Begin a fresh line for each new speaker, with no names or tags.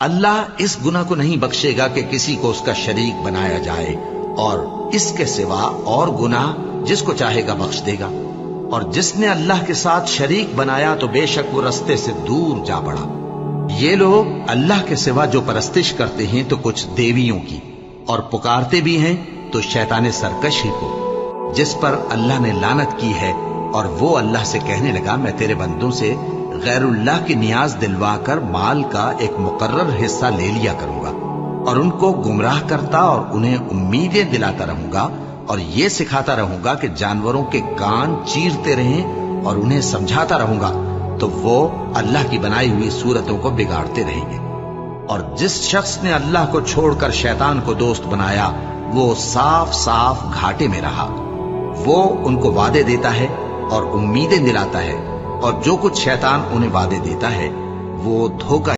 اللہ اس گناہ کو نہیں بخشے گا کہ کسی کو اس کا شریک بنایا جائے، اور اس کے سوا اور گناہ جس کو چاہے گا بخش دے گا، اور جس نے اللہ کے ساتھ شریک بنایا تو بے شک وہ رستے سے دور جا پڑا۔ یہ لوگ اللہ کے سوا جو پرستش کرتے ہیں تو کچھ دیویوں کی، اور پکارتے بھی ہیں تو شیطان سرکش ہی کو، جس پر اللہ نے لعنت کی ہے، اور وہ اللہ سے کہنے لگا میں تیرے بندوں سے غیر اللہ کی نیاز دلوا کر مال کا ایک مقرر حصہ لے لیا کروں گا، اور ان کو گمراہ کرتا اور انہیں امیدیں دلاتا رہوں گا، اور یہ سکھاتا رہوں گا کہ جانوروں کے کان چیرتے رہیں، اور انہیں سمجھاتا رہوں گا، تو وہ اللہ کی بنائی ہوئی صورتوں کو بگاڑتے رہیں گے۔ اور جس شخص نے اللہ کو چھوڑ کر شیطان کو دوست بنایا وہ صاف صاف گھاٹے میں رہا۔ وہ ان کو وعدے دیتا ہے اور امیدیں دلاتا ہے، اور جو کچھ شیطان انہیں وعدے دیتا ہے وہ دھوکہ